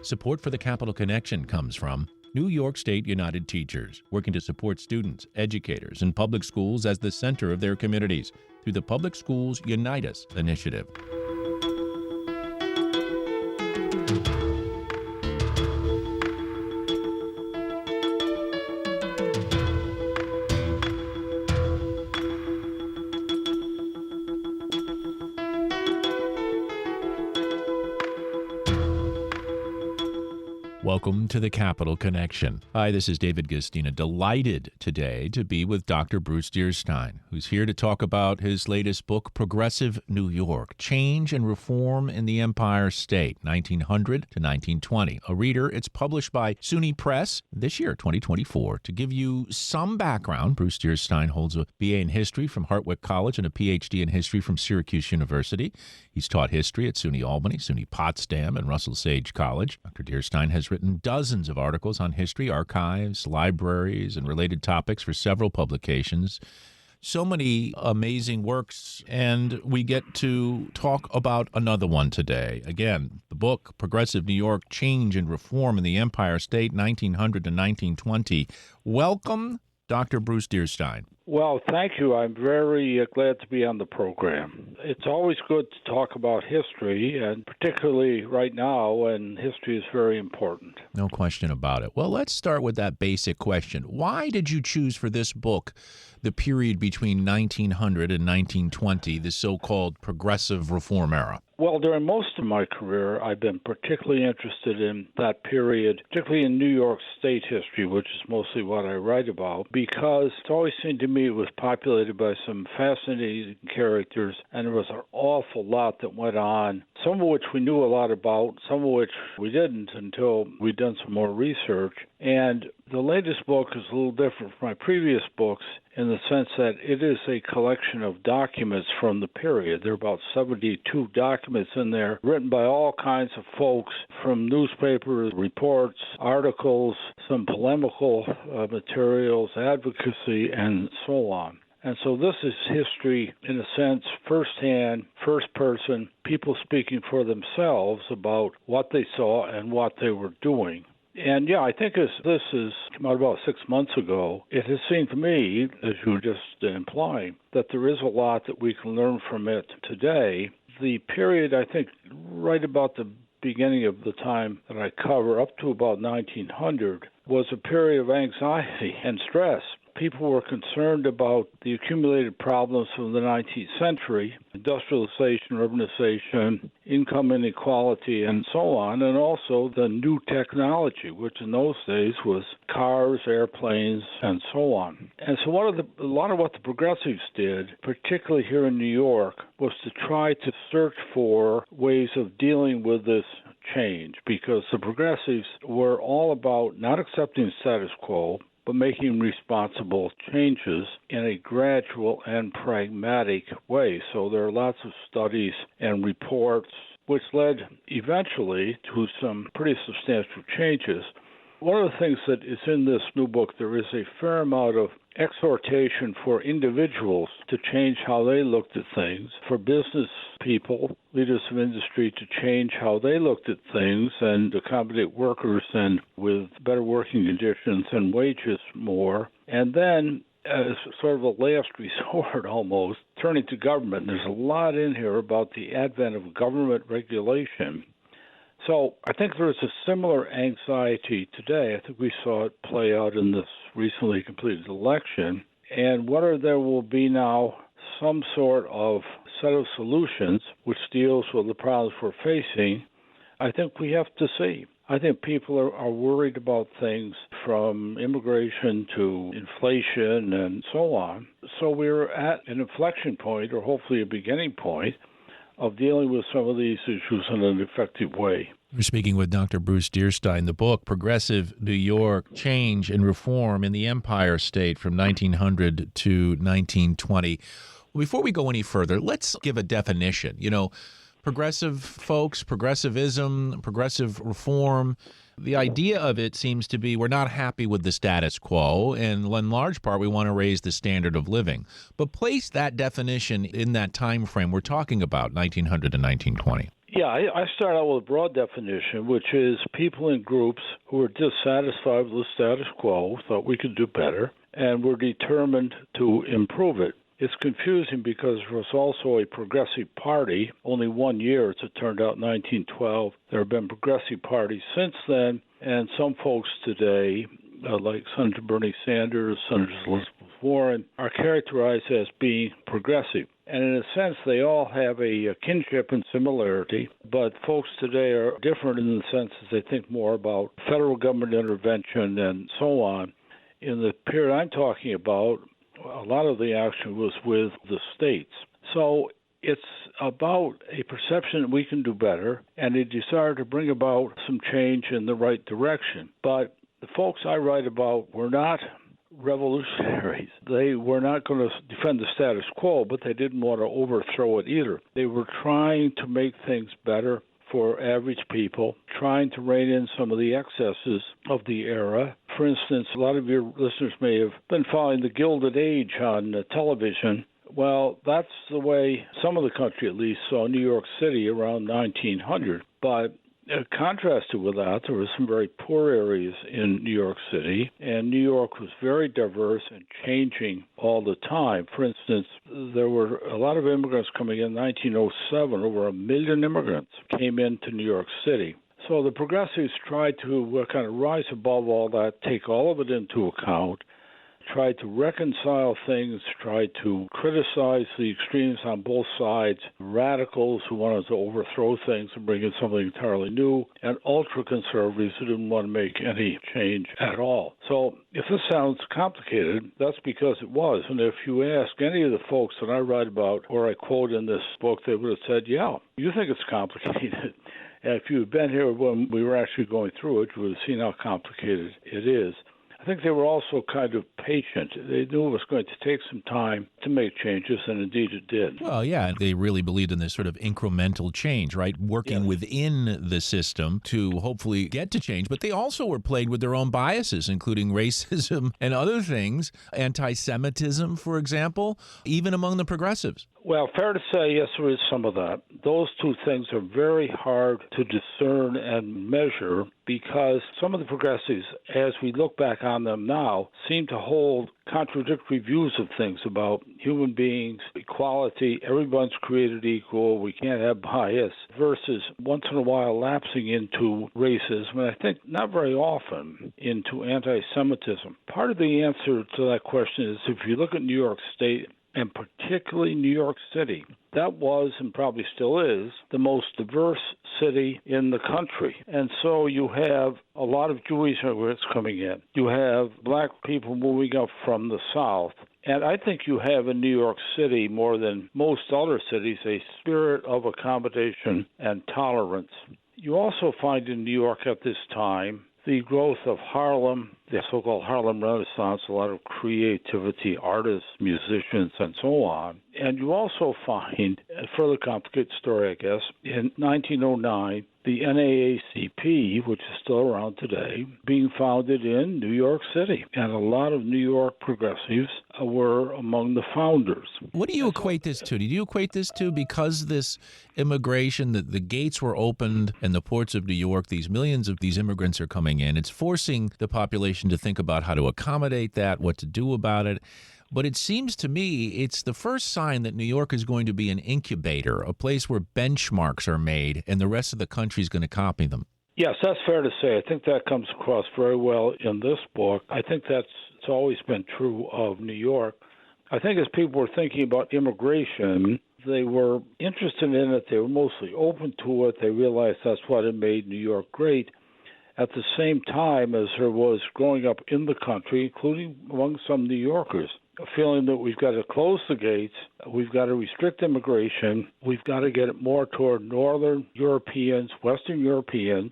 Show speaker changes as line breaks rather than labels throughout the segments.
Support for the Capital Connection comes from New York State United Teachers, working to support students, educators, and public schools as the center of their communities through the Public Schools Unite Us initiative. Welcome to the Capital Connection. Hi, this is David Dearstyne. Delighted today to be with Dr. Bruce Dearstyne, who's here to talk about his latest book, Progressive New York, Change and Reform in the Empire State, 1900 to 1920. A reader, it's published by SUNY Press this year, 2024. To give you some background, Bruce Dearstyne holds a BA in History from Hartwick College and a PhD in History from Syracuse University. He's taught history at SUNY Albany, SUNY Potsdam, and Russell Sage College. Dr. Dearstyne has written dozens of articles on history, archives, libraries, and related topics for several publications. So many amazing works, and we get to talk about another one today. Again, the book, Progressive New York, Change and Reform in the Empire State, 1900 to 1920. Welcome, Dr. Bruce Dearstyne.
Well, thank you. I'm very glad to be on the program. It's always good to talk about history, and particularly right now when history is very important.
No question about it. Well, let's start with that basic question. Why did you choose for this book the period between 1900 and 1920, the so-called Progressive Reform era?
Well, during most of my career, I've been particularly interested in that period, particularly in New York State history, which is mostly what I write about, because it always seemed to me it was populated by some fascinating characters, and there was an awful lot that went on, some of which we knew a lot about, some of which we didn't until we'd done some more research. And the latest book is a little different from my previous books in the sense that it is a collection of documents from the period. There are about 72 documents in there written by all kinds of folks, from newspapers, reports, articles, some polemical materials, advocacy, and so on. And so this is history, in a sense, firsthand, first person, people speaking for themselves about what they saw and what they were doing. And yeah, I think as this is came out about 6 months ago, it has seemed to me, as you were just implying, that there is a lot that we can learn from it today. The period, I think, right about the beginning of the time that I cover, up to about 1900, was a period of anxiety and stress. People were concerned about the accumulated problems from the 19th century, industrialization, urbanization, income inequality, and so on, and also the new technology, which in those days was cars, airplanes, and so on. And so a lot of what the progressives did, particularly here in New York, was to try to search for ways of dealing with this change, because the progressives were all about not accepting the status quo, but making responsible changes in a gradual and pragmatic way. So there are lots of studies and reports which led eventually to some pretty substantial changes. One of the things that is in this new book, there is a fair amount of exhortation for individuals to change how they looked at things, for business people, leaders of industry to change how they looked at things and accommodate workers and with better working conditions and wages more. And then, as sort of a last resort almost, turning to government. There's a lot in here about the advent of government regulation. So I think there's a similar anxiety today. I think we saw it play out in this recently completed election. And whether there will be now some sort of set of solutions which deals with the problems we're facing, I think we have to see. I think people are worried about things from immigration to inflation and so on. So we're at an inflection point, or hopefully a beginning point, of dealing with some of these issues in an effective way.
We're speaking with Dr. Bruce Dearstyne. The book, Progressive New York, Change and Reform in the Empire State from 1900 to 1920. Before we go any further, let's give a definition. You know, progressive folks, progressivism, progressive reform, the idea of it seems to be we're not happy with the status quo, and in large part we want to raise the standard of living. But place that definition in that time frame we're talking about, 1900 to 1920.
Yeah, I start out with a broad definition, which is people in groups who are dissatisfied with the status quo, thought we could do better, and were determined to improve it. It's confusing because there was also a Progressi party only 1 year, as it turned out, in 1912. There have been Progressi parties since then, and some folks today, like Senator Bernie Sanders, Senator Elizabeth Warren, are characterized as being progressive. And in a sense, they all have a kinship and similarity, but folks today are different in the sense that they think more about federal government intervention and so on. In the period I'm talking about, a lot of the action was with the states. So it's about a perception that we can do better and a desire to bring about some change in the right direction. But the folks I write about were not revolutionaries. They were not going to defend the status quo, but they didn't want to overthrow it either. They were trying to make things better for average people, trying to rein in some of the excesses of the era. For instance, a lot of your listeners may have been following the Gilded Age on television. Well, that's the way some of the country at least saw New York City around 1900. But contrasted with that, there were some very poor areas in New York City, and New York was very diverse and changing all the time. For instance, there were a lot of immigrants coming in 1907. Over 1 million immigrants came into New York City. So the progressives tried to kind of rise above all that, take all of it into account, tried to reconcile things, tried to criticize the extremes on both sides, radicals who wanted to overthrow things and bring in something entirely new, and ultra-conservatives who didn't want to make any change at all. So if this sounds complicated, that's because it was. And if you ask any of the folks that I write about or I quote in this book, they would have said, yeah, you think it's complicated. And if you had been here when we were actually going through it, you would have seen how complicated it is. I think they were also kind of patient. They knew it was going to take some time to make changes, and indeed it did.
Well, yeah, they really believed in this sort of incremental change, right? Working
Yes.
within the system to hopefully get to change. But they also were plagued with their own biases, including racism and other things, anti-Semitism, for example, even among the progressives.
Well, fair to say, yes, there is some of that. Those two things are very hard to discern and measure because some of the progressives, as we look back on them now, seem to hold contradictory views of things about human beings, equality, everyone's created equal, we can't have bias, versus once in a while lapsing into racism, and I think not very often into anti-Semitism. Part of the answer to that question is if you look at New York State, and particularly New York City, that was and probably still is the most diverse city in the country. And so you have a lot of Jewish immigrants coming in. You have black people moving up from the South. And I think you have in New York City, more than most other cities, a spirit of accommodation and tolerance. You also find in New York at this time the growth of Harlem, the so-called Harlem Renaissance, a lot of creativity, artists, musicians, and so on. And you also find, a further complicated story, I guess, in 1909, the NAACP, which is still around today, being founded in New York City. And a lot of New York progressives were among the founders.
What do you equate this to? Did you equate this to because this immigration, the gates were opened and the ports of New York, these millions of these immigrants are coming in. It's forcing the population to think about how to accommodate that, what to do about it. But it seems to me it's the first sign that New York is going to be an incubator, a place where benchmarks are made and the rest of the country is going to copy them.
Yes, that's fair to say. I think that comes across very well in this book. I think it's always been true of New York. I think as people were thinking about immigration, they were interested in it. They were mostly open to it. They realized that's what had made New York great. At the same time as there was growing up in the country, including among some New Yorkers, a feeling that we've got to close the gates, we've got to restrict immigration, we've got to get it more toward Northern Europeans, Western Europeans,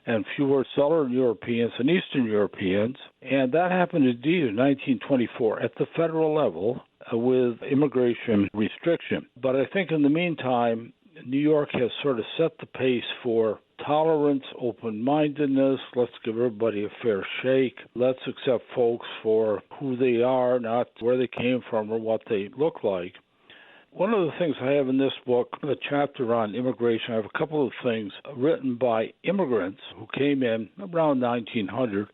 and fewer Southern Europeans and Eastern Europeans. And that happened indeed in 1924 at the federal level with immigration restriction. But I think in the meantime, New York has sort of set the pace for tolerance, open-mindedness. Let's give everybody a fair shake. Let's accept folks for who they are, not where they came from or what they look like. One of the things I have in this book, a chapter on immigration, I have a couple of things written by immigrants who came in around 1900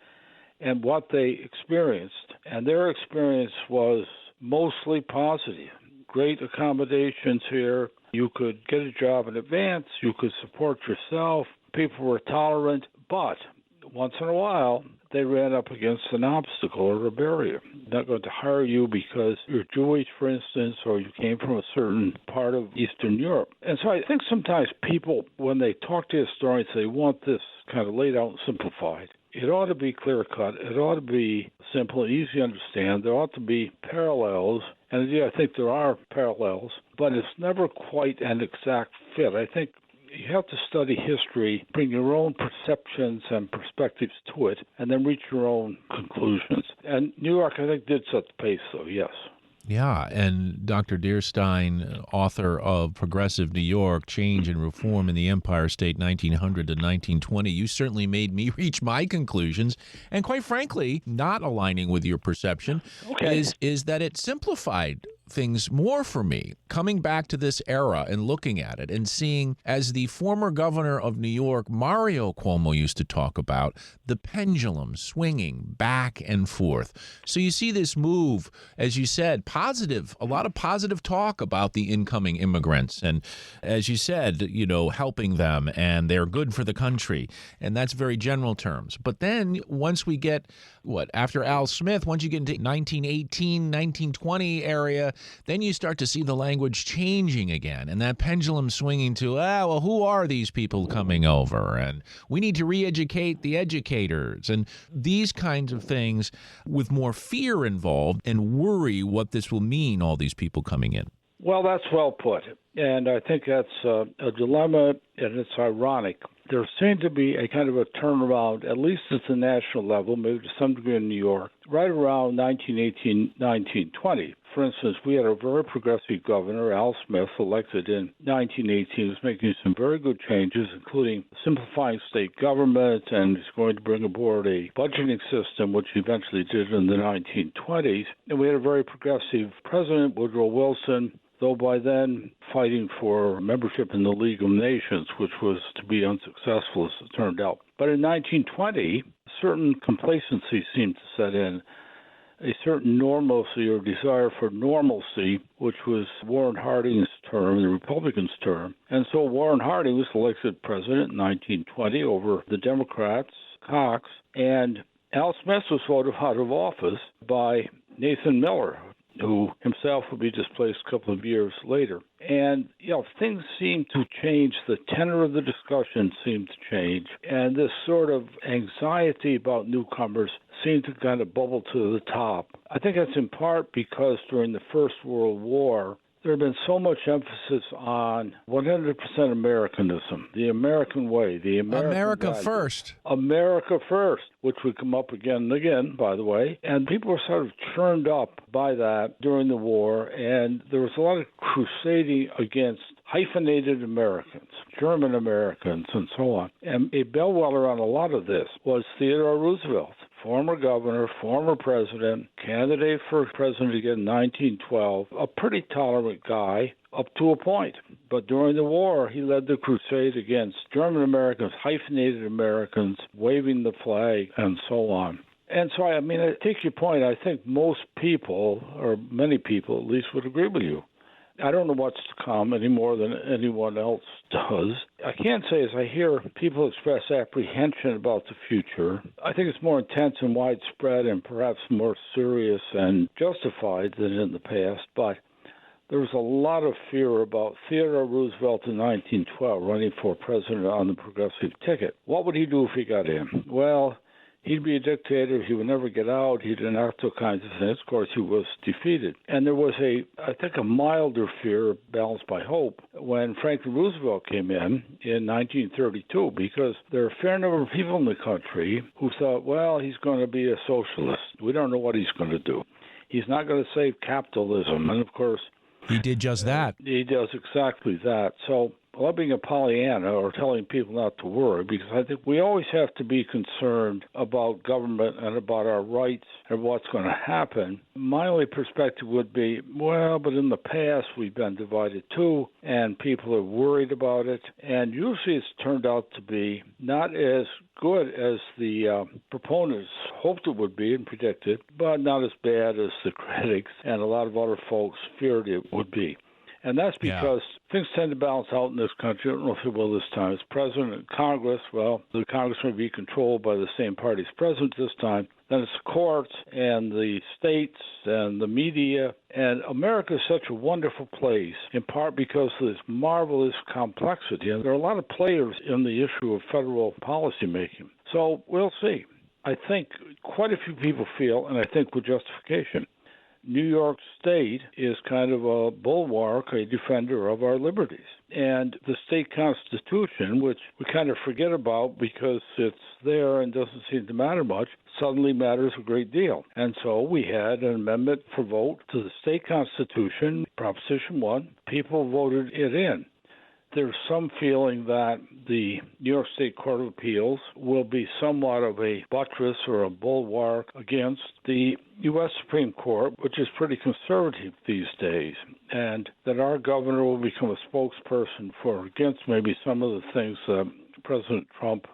and what they experienced. And their experience was mostly positive. Great accommodations here. You could get a job in advance. You could support yourself. People were tolerant. But once in a while, they ran up against an obstacle or a barrier. They're not going to hire you because you're Jewish, for instance, or you came from a certain part of Eastern Europe. And so I think sometimes people, when they talk to historians, they want this kind of laid out and simplified. It ought to be clear-cut. It ought to be simple and easy to understand. There ought to be parallels. And yeah, I think there are parallels, but it's never quite an exact fit. I think you have to study history, bring your own perceptions and perspectives to it, and then reach your own conclusions. And New York, I think, did set the pace, though, yes.
Yeah, and Dr. Dearstyne, author of Progressive New York, Change and Reform in the Empire State, 1900 to 1920, you certainly made me reach my conclusions. And quite frankly, not aligning with your perception is that it simplified things more for me, coming back to this era and looking at it and seeing, as the former governor of New York, Mario Cuomo, used to talk about, the pendulum swinging back and forth. So you see this move, as you said, positive, a lot of positive talk about the incoming immigrants. And as you said, helping them, and they're good for the country. And that's very general terms. But then once we get, after Al Smith, once you get into 1918, 1920 area, then you start to see the language changing again, and that pendulum swinging to, who are these people coming over? And we need to re-educate the educators, and these kinds of things with more fear involved and worry what this will mean, all these people coming in.
Well, that's well put. And I think that's a dilemma, and it's ironic. There seemed to be a kind of a turnaround, at least at the national level, maybe to some degree in New York, right around 1918, 1920. For instance, we had a very progressive governor, Al Smith, elected in 1918. He was making some very good changes, including simplifying state government, and he's going to bring aboard a budgeting system, which he eventually did in the 1920s. And we had a very progressive president, Woodrow Wilson, though by then fighting for membership in the League of Nations, which was to be unsuccessful as it turned out. But in 1920, certain complacency seemed to set in, a certain normalcy or desire for normalcy, which was Warren Harding's term, the Republicans' term. And so Warren Harding was elected president in 1920 over the Democrats, Cox, and Al Smith was voted out of office by Nathan Miller, who himself would be displaced a couple of years later. And, things seemed to change. The tenor of the discussion seemed to change. And this sort of anxiety about newcomers seemed to kind of bubble to the top. I think that's in part because during the First World War, there had been so much emphasis on 100% Americanism, the American way, the America value.
First.
America first, which would come up again and again, by the way. And people were sort of churned up by that during the war, and there was a lot of crusading against hyphenated Americans, German Americans, and so on. And a bellwether on a lot of this was Theodore Roosevelt, former governor, former president, candidate for president again in 1912, a pretty tolerant guy up to a point. But during the war, he led the crusade against German Americans, hyphenated Americans, waving the flag, and so on. And so, I take your point. I think most people, or many people at least, would agree with you. I don't know what's to come any more than anyone else does. I can say, as I hear people express apprehension about the future, I think it's more intense and widespread and perhaps more serious and justified than in the past. But there was a lot of fear about Theodore Roosevelt in 1912 running for president on the progressive ticket. What would he do if he got in? Well, he'd be a dictator. He would never get out. He'd enact all kinds of things. Of course, he was defeated. And there was a milder fear balanced by hope when Franklin Roosevelt came in 1932, because there are a fair number of people in the country who thought, well, he's going to be a socialist. We don't know what he's going to do. He's not going to save capitalism. And, of course,
he did just that.
He does exactly that. So without being a Pollyanna or telling people not to worry, because I think we always have to be concerned about government and about our rights and what's going to happen. My only perspective would be, well, but in the past we've been divided too, and people are worried about it, and usually it's turned out to be not as good as the proponents hoped it would be and predicted, but not as bad as the critics and a lot of other folks feared it would be. And that's because things tend to balance out in this country. I don't know if it will this time. It's president and Congress. Well, the Congress may be controlled by the same party as president this time. Then it's the courts and the states and the media. And America is such a wonderful place, in part because of this marvelous complexity. And there are a lot of players in the issue of federal policymaking. So we'll see. I think quite a few people feel, and I think with justification, New York State is kind of a bulwark, a defender of our liberties. And the state constitution, which we kind of forget about because it's there and doesn't seem to matter much, suddenly matters a great deal. And so we had an amendment for vote to the state constitution, Proposition 1. People voted it in. There's some feeling that the New York State Court of Appeals will be somewhat of a buttress or a bulwark against the U.S. Supreme Court, which is pretty conservative these days, and that our governor will become a spokesperson for or against maybe some of the things that President Trump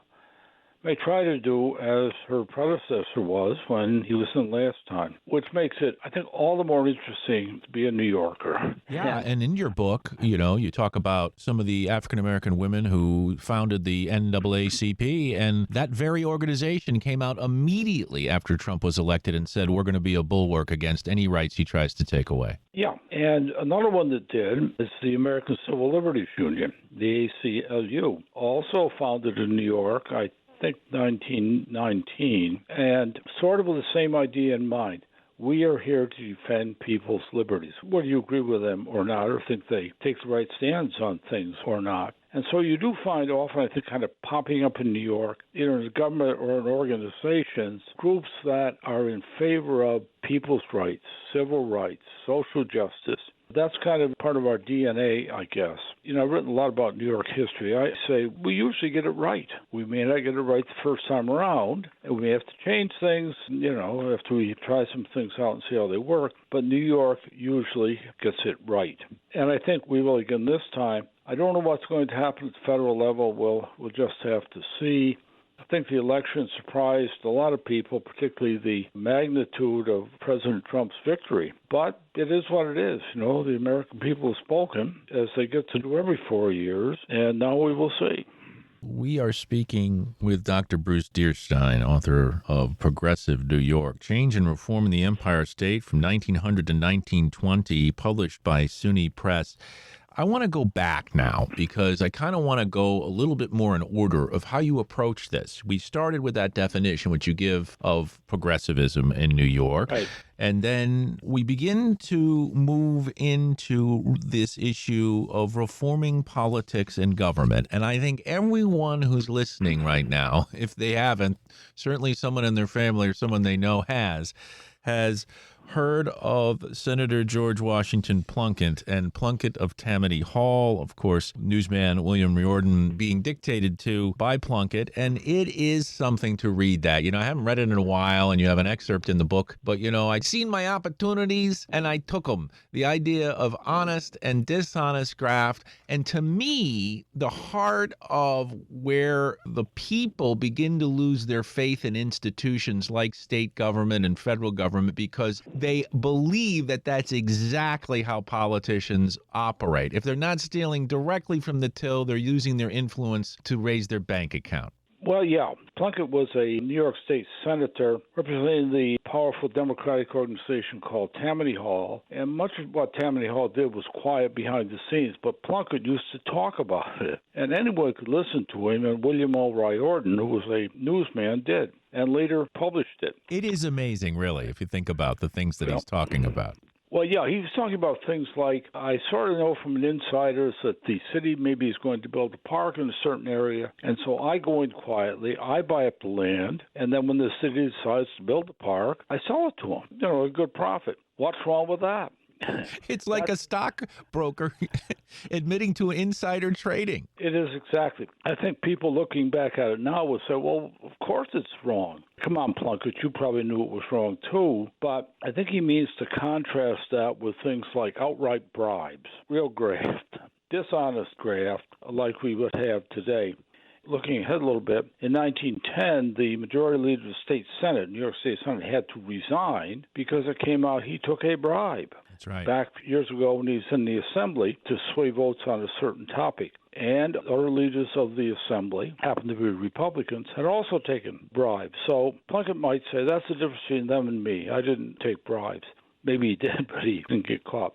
may try to do as her predecessor was when he was in last time, which makes it, I think, all the more interesting to be a New Yorker.
Yeah, and in your book, you talk about some of the African-American women who founded the NAACP, and that very organization came out immediately after Trump was elected and said, we're going to be a bulwark against any rights he tries to take away.
Yeah, and another one that did is the American Civil Liberties Union, the ACLU, also founded in New York, I think 1919, and sort of with the same idea in mind. We are here to defend people's liberties, whether you agree with them or not, or think they take the right stance on things or not. And so you do find often, I think, kind of popping up in New York, either in the government or in organizations, groups that are in favor of people's rights, civil rights, social justice. That's kind of part of our DNA, I guess. I've written a lot about New York history. I say we usually get it right. We may not get it right the first time around, and we may have to change things, after we try some things out and see how they work. But New York usually gets it right. And I think we will again this time. I don't know what's going to happen at the federal level. We'll just have to see. I think the election surprised a lot of people, particularly the magnitude of President Trump's victory. But it is what it is. The American people have spoken, as they get to do every 4 years, and now we will see.
We are speaking with Dr. Bruce Dearstyne, author of Progressive New York, Change and Reform in the Empire State from 1900 to 1920, published by SUNY Press. I want to go back now because I kind of want to go a little bit more in order of how you approach this. We started with that definition which you give of progressivism in New York.
Right.
And then we begin to move into this issue of reforming politics and government. And I think everyone who's listening right now, if they haven't, certainly someone in their family or someone they know has heard of Senator George Washington Plunkett and Plunkett of Tammany Hall, of course, newsman William Riordan being dictated to by Plunkett. And it is something to read that. I haven't read it in a while, and you have an excerpt in the book, but, I'd seen my opportunities and I took them. The idea of honest and dishonest graft. And to me, the heart of where the people begin to lose their faith in institutions like state government and federal government because they believe that that's exactly how politicians operate. If they're not stealing directly from the till, they're using their influence to raise their bank account.
Well, yeah. Plunkett was a New York State senator representing the powerful Democratic organization called Tammany Hall. And much of what Tammany Hall did was quiet behind the scenes, but Plunkett used to talk about it. And anyone could listen to him, and William O. Riordan, who was a newsman, did, and later published it.
It is amazing, really, if you think about the things that he's talking about.
Well, yeah, he was talking about things like, I sort of know from an insider that the city maybe is going to build a park in a certain area, and so I go in quietly, I buy up the land, and then when the city decides to build the park, I sell it to them, a good profit. What's wrong with that?
It's like a stockbroker admitting to insider trading.
It is exactly. I think people looking back at it now would say, well, of course it's wrong. Come on, Plunkett, you probably knew it was wrong too. But I think he means to contrast that with things like outright bribes, real graft, dishonest graft like we would have today. Looking ahead a little bit, in 1910, the majority leader of the state Senate, New York State Senate, had to resign because it came out he took a bribe.
That's right.
Back years ago when he was in the Assembly to sway votes on a certain topic. And other leaders of the Assembly, happened to be Republicans, had also taken bribes. So Plunkett might say, that's the difference between them and me. I didn't take bribes. Maybe he did, but he didn't get caught.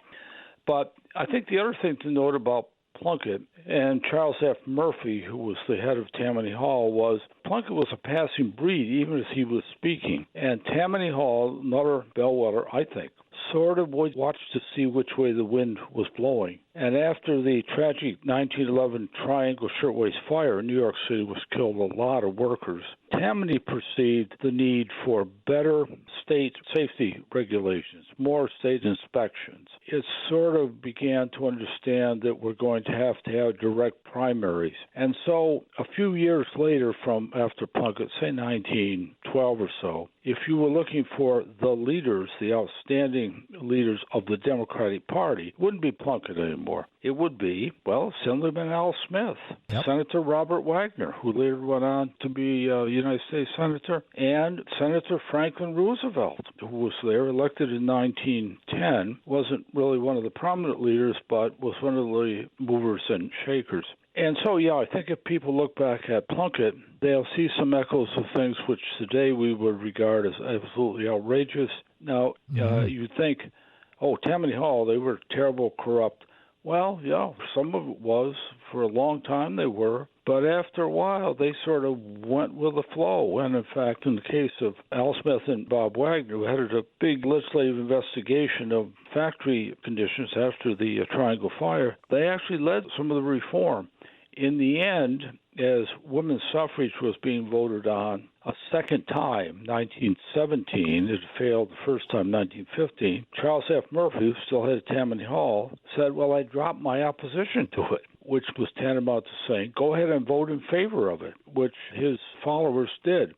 But I think the other thing to note about Plunkett and Charles F. Murphy, who was the head of Tammany Hall, was Plunkett was a passing breed even as he was speaking. And Tammany Hall, another bellwether, I think, sort of watched to see which way the wind was blowing. And after the tragic 1911 Triangle Shirtwaist Fire in New York City, which killed a lot of workers, Tammany perceived the need for better state safety regulations, more state inspections. It sort of began to understand that we're going to have direct primaries. And so a few years later from after Plunkett, say 1912 or so, if you were looking for the leaders, the outstanding leaders of the Democratic Party, it wouldn't be Plunkett anymore. It would be, well, Assemblyman Al Smith, Senator Robert Wagner, who later went on to be a United States Senator, and Senator Franklin Roosevelt, who was there, elected in 1910, wasn't really one of the prominent leaders, but was one of the movers and shakers. And so, yeah, I think if people look back at Plunkett, they'll see some echoes of things which today we would regard as absolutely outrageous. Now, you think, oh, Tammany Hall, they were terrible, corrupt. Well, yeah, some of it was. For a long time they were. But after a while, they sort of went with the flow. And in fact, in the case of Al Smith and Bob Wagner, who headed a big legislative investigation of factory conditions after the Triangle Fire, they actually led some of the reform. In the end, as women's suffrage was being voted on a second time, 1917, it failed the first time, 1915, Charles F. Murphy, who still had Tammany Hall, said, well, I dropped my opposition to it, which was tantamount to saying, go ahead and vote in favor of it, which his followers did.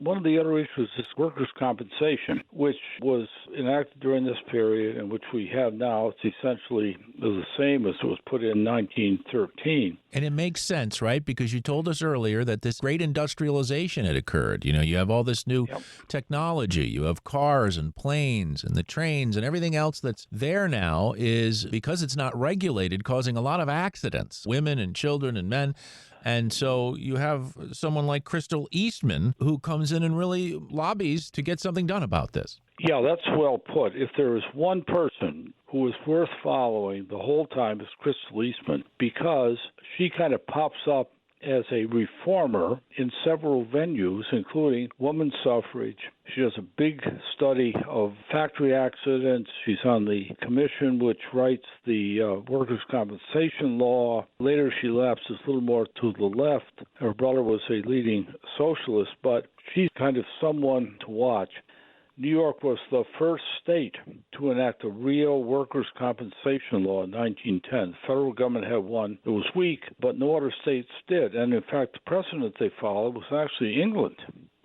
One of the other issues is workers' compensation, which was enacted during this period and which we have now. It's essentially the same as it was put in 1913.
And it makes sense, right? Because you told us earlier that this great industrialization had occurred. You know, you have all this new technology. You have cars and planes and the trains and everything else that's there now is, because it's not regulated, causing a lot of accidents, women and children and men. And so you have someone like Crystal Eastman who comes in and really lobbies to get something done about this.
Yeah, that's well put. If there is one person who is worth following the whole time, it's Crystal Eastman, because she kind of pops up as a reformer in several venues, including women's suffrage. She does a big study of factory accidents. She's on the commission which writes the workers' compensation law. Later, she lapses a little more to the left. Her brother was a leading socialist, but she's kind of someone to watch. New York was the first state to enact a real workers' compensation law in 1910. The federal government had one. It was weak, but no other states did. And in fact, the precedent they followed was actually England.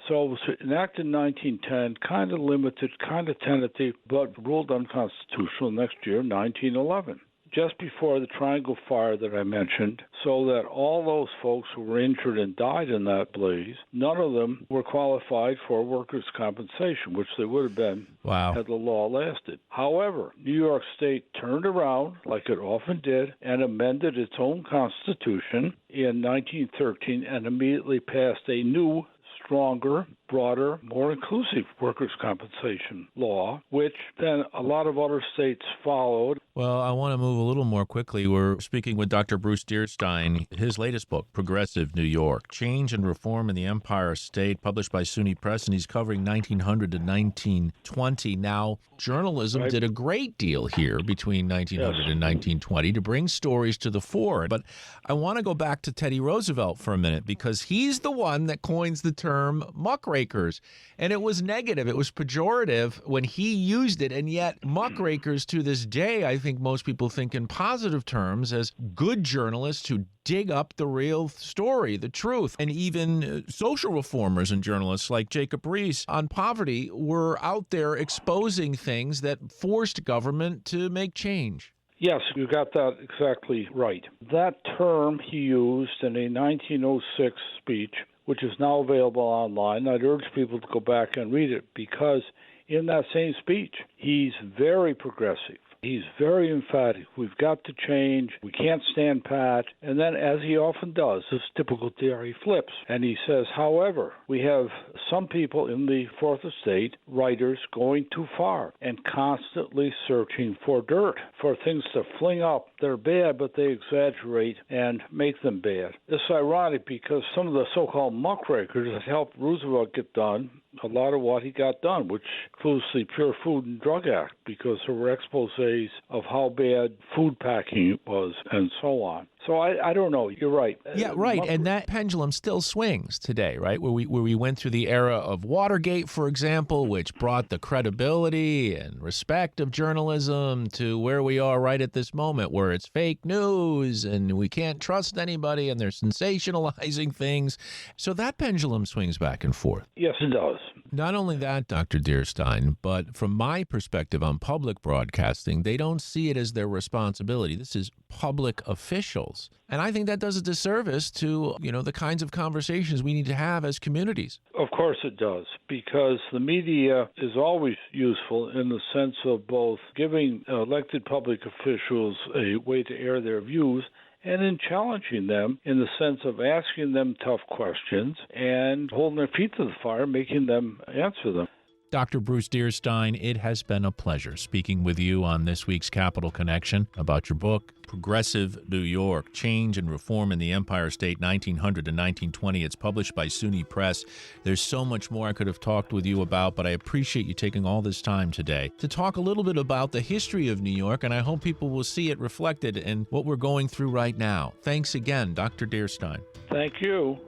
So it was enacted in 1910, kind of limited, kind of tentative, but ruled unconstitutional next year, 1911. Just before the Triangle Fire that I mentioned, so that all those folks who were injured and died in that blaze, none of them were qualified for workers' compensation, which they would have been had the law lasted. However, New York State turned around, like it often did, and amended its own constitution in 1913 and immediately passed a new, stronger, broader, more inclusive workers' compensation law, which then a lot of other states followed.
Well, I want to move a little more quickly. We're speaking with Dr. Bruce Dearstyne. His latest book, Progressive New York, Change and Reform in the Empire State, published by SUNY Press, and he's covering 1900 to 1920. Now, journalism did a great deal here between 1900 and 1920 to bring stories to the fore. But I want to go back to Teddy Roosevelt for a minute, because he's the one that coins the term muckraker. muckrakers. And it was negative. It was pejorative when he used it. And yet muckrakers to this day, I think most people think in positive terms as good journalists who dig up the real story, the truth. And even social reformers and journalists like Jacob Riis on poverty were out there exposing things that forced government to make change.
Yes, you got that exactly right. That term he used in a 1906 speech, which is now available online. I'd urge people to go back and read it because in that same speech, he's very progressive. He's very emphatic. We've got to change. We can't stand pat. And then, as he often does, his typical theory flips. And he says, however, we have some people in the Fourth Estate, writers, going too far and constantly searching for dirt, for things to fling up. They're bad, but they exaggerate and make them bad. It's ironic because some of the so-called muckrakers that helped Roosevelt get done a lot of what he got done, which includes the Pure Food and Drug Act, because there were exposés of how bad food packing was and so on. So I don't know. You're right.
Yeah, right. And that pendulum still swings today, right? Where we went through the era of Watergate, for example, which brought the credibility and respect of journalism to where we are right at this moment, where it's fake news and we can't trust anybody and they're sensationalizing things. So that pendulum swings back and forth.
Yes, it does.
Not only that, Dr. Dearstyne, but from my perspective on public broadcasting, they don't see it as their responsibility. This is public officials. And I think that does a disservice to, the kinds of conversations we need to have as communities.
Of course it does, because the media is always useful in the sense of both giving elected public officials a way to air their views and in challenging them in the sense of asking them tough questions and holding their feet to the fire, making them answer them.
Dr. Bruce Dearstyne, it has been a pleasure speaking with you on this week's Capital Connection about your book, Progressive New York, Change and Reform in the Empire State, 1900 to 1920. It's published by SUNY Press. There's so much more I could have talked with you about, but I appreciate you taking all this time today to talk a little bit about the history of New York, and I hope people will see it reflected in what we're going through right now. Thanks again, Dr. Dearstyne.
Thank you.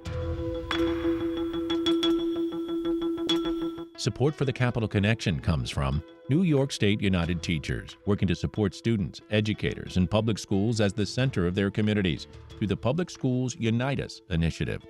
Support for the Capital Connection comes from New York State United Teachers, working to support students, educators, and public schools as the center of their communities through the Public Schools Unite Us initiative.